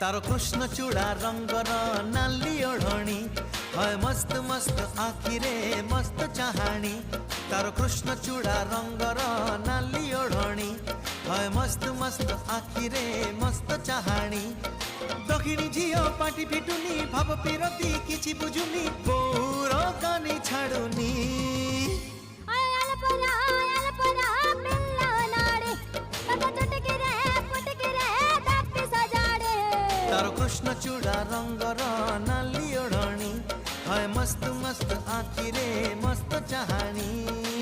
तारो कृष्ण चूड़ा रंगर नाली ओढ़णी है मस्त मस्त आखिरे मस्त चाहाणी। तारो कृष्ण चूड़ा रंगर नाली ओढ़णी है मस्त मस्त आखिरे मस्त चाहाणी। दक्षिणी झियो पाटी फिटुनी भाव पिरती किछि बुझुनी बोर कानी छाड़ुनी। तारो कृष्ण चूड़ा रंगर नाली ओढ़णी है मस्त मस्त आखिरे मस्त चाहाणी।